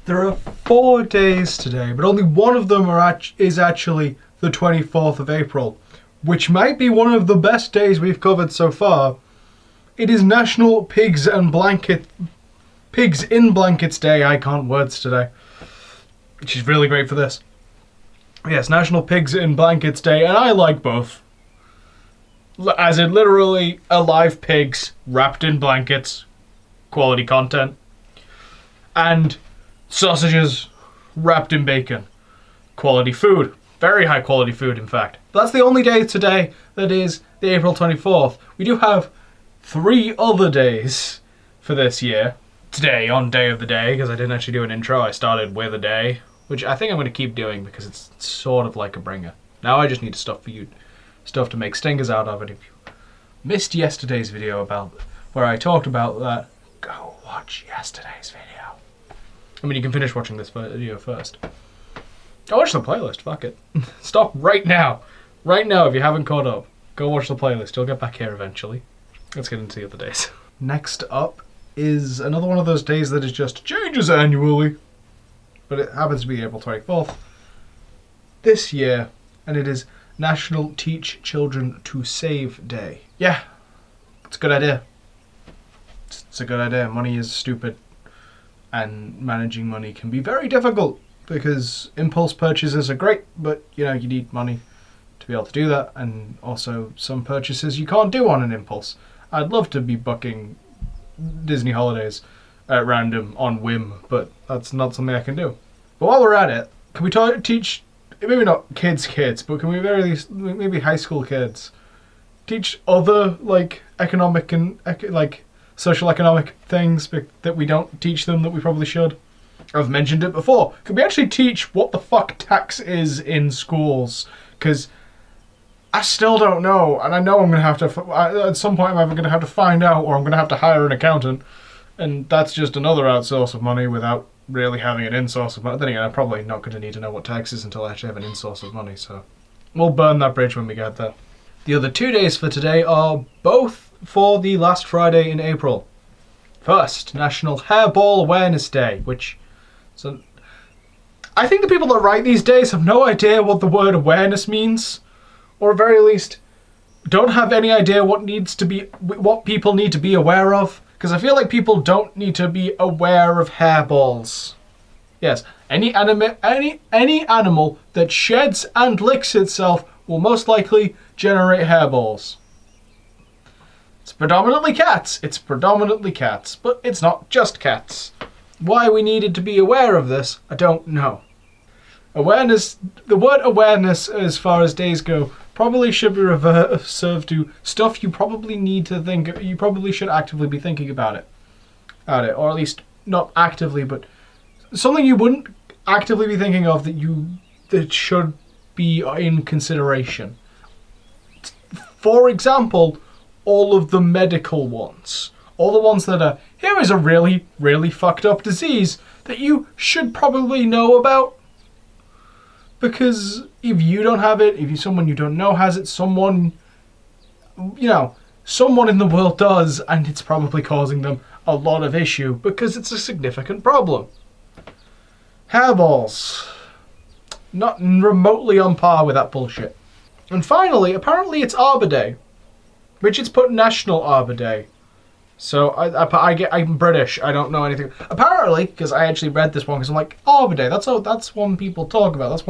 There are 4 days today, but only one of them is actually the 24th of April, which might be one of the best days we've covered so far. It is National Pigs in Blankets Day. I can't words today. She's really great for this. Yes, National Pigs in Blankets Day, and I like both. As in literally alive pigs wrapped in blankets. Quality content. And sausages wrapped in bacon. Quality food. Very high quality food, in fact. That's the only day today that is the April 24th. We do have 3 other days for this year. Today, on Day of the Day, because I didn't actually do an intro, I started with a day, which I think I'm going to keep doing because it's sort of like a bringer. Now I just need stuff to make stingers out of it. If you missed yesterday's video about where I talked about that, go watch yesterday's video. I mean, you can finish watching this video first. Go watch the playlist, fuck it. Stop right now. Right now, if you haven't caught up, go watch the playlist. You'll get back here eventually. Let's get into the other days. Next up is another one of those days that is just changes annually. But it happens to be April 24th this year, and it is National Teach Children to Save Day. Yeah, it's a good idea. It's a good idea. Money is stupid, and managing money can be very difficult because impulse purchases are great, but you need money to be able to do that, and also some purchases you can't do on an impulse. I'd love to be booking Disney holidays at random on whim, but that's not something I can do. But while we're at it, can we teach, maybe not kids, but can we very least, maybe high school kids, teach other economic and social economic things that we don't teach them that we probably should? I've mentioned it before. Could we actually teach what the fuck tax is in schools? Because I still don't know, and I know I'm going to have to, at some point I'm either going to have to find out or I'm going to have to hire an accountant, and that's just another outsource of money without really having an in-source of money. Then again, I'm probably not going to need to know what tax is until I actually have an in-source of money, so we'll burn that bridge when we get there. The other 2 days for today are both for the last Friday in April. First, National Hairball Awareness Day, so I think the people that write these days have no idea what the word awareness means, or at very least don't have any idea what people need to be aware of, because I feel like people don't need to be aware of hairballs. Yes, any animal that sheds and licks itself will most likely generate hairballs. It's predominantly cats, but it's not just cats. Why we needed to be aware of this, I don't know. Awareness, the word awareness as far as days go, probably should be served to stuff you probably need to think, you probably should actively be thinking about it. Or at least not actively, but something you wouldn't actively be thinking of that should be in consideration. For example, all of the medical ones. All the ones that are, here is a really, really fucked up disease that you should probably know about. Because if you don't have it, if someone you don't know has it, someone in the world does, and it's probably causing them a lot of issue because it's a significant problem. Hairballs. Not remotely on par with that bullshit. And finally, apparently it's Arbor Day. Richard's put National Arbor Day. So I'm British. I don't know anything. Apparently, because I actually read this one, because I'm like, Arbor Day. That's one people talk about.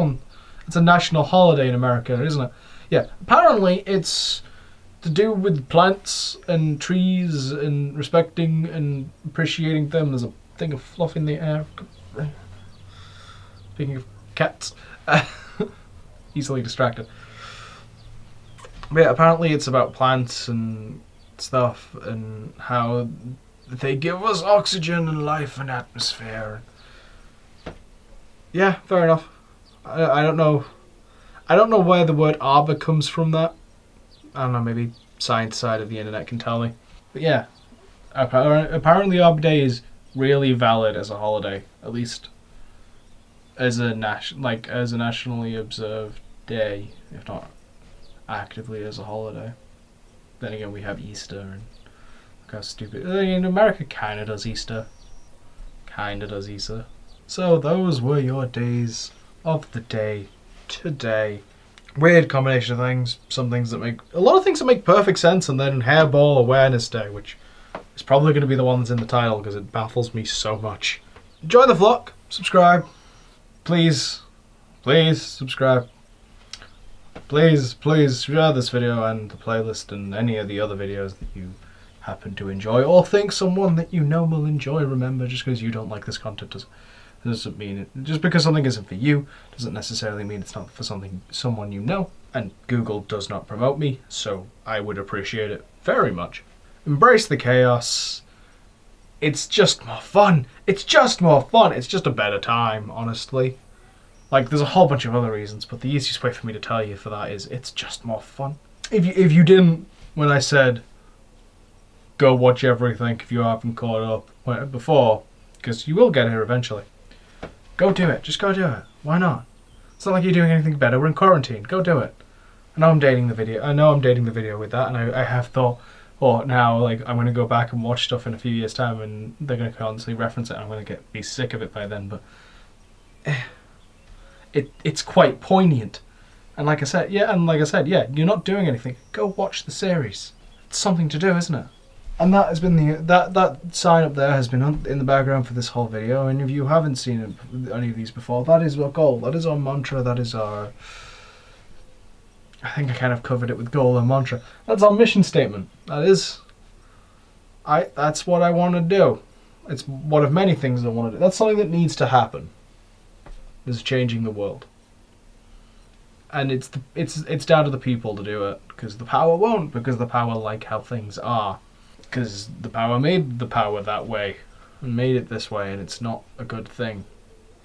It's a national holiday in America, isn't it? Yeah. Apparently, it's to do with plants and trees and respecting and appreciating them. There's a thing of fluff in the air. Speaking of cats, easily distracted. But yeah, apparently it's about plants and stuff and how they give us oxygen and life and atmosphere. Yeah, fair enough. I don't know. I don't know where the word arbor comes from. That I don't know. Maybe science side of the internet can tell me. But yeah, apparently Arbor Day is really valid as a holiday, at least as a nationally observed day, if not actively as a holiday. Then again, we have Easter, and look how stupid. In America, kind of does Easter. So those were your days of the day today. Weird combination of things. Some things that make... A lot of things that make perfect sense, and then Hairball Awareness Day, which is probably going to be the one that's in the title because it baffles me so much. Enjoy the vlog. Subscribe. Please. Please subscribe. Please share this video and the playlist and any of the other videos that you happen to enjoy or think someone that you know will enjoy. Remember, just because you don't like this content doesn't mean it. Just because something isn't for you doesn't necessarily mean it's not for someone you know. And Google does not promote me, so I would appreciate it very much. Embrace the chaos. It's just more fun. It's just more fun. It's just a better time, honestly. Like, there's a whole bunch of other reasons, but the easiest way for me to tell you for that is it's just more fun. If you didn't, when I said go watch everything if you haven't caught up before, because you will get here eventually, go do it. Just go do it. Why not? It's not like you're doing anything better. We're in quarantine. Go do it. I know I'm dating the video with that, and I have thought, oh, now like I'm going to go back and watch stuff in a few years' time, and they're going to constantly reference it, and I'm going to be sick of it by then, but... It's quite poignant, and like I said, you're not doing anything. Go watch the series. It's something to do, isn't it? And that has been that sign up there has been in the background for this whole video. And if you haven't seen any of these before, that is our goal. That is our mantra. That is our... I think I kind of covered it with goal and mantra. That's our mission statement. That's what I want to do. It's one of many things I want to do. That's something that needs to happen. Is changing the world, and it's down to the people to do it, because the power won't, because the power like how things are, because the power made the power that way and made it this way, and it's not a good thing.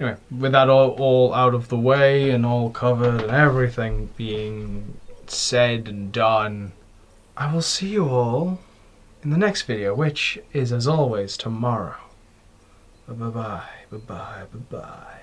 Anyway, with that all out of the way and all covered and everything being said and done, I will see you all in the next video, which is as always tomorrow. Bye bye bye bye bye bye.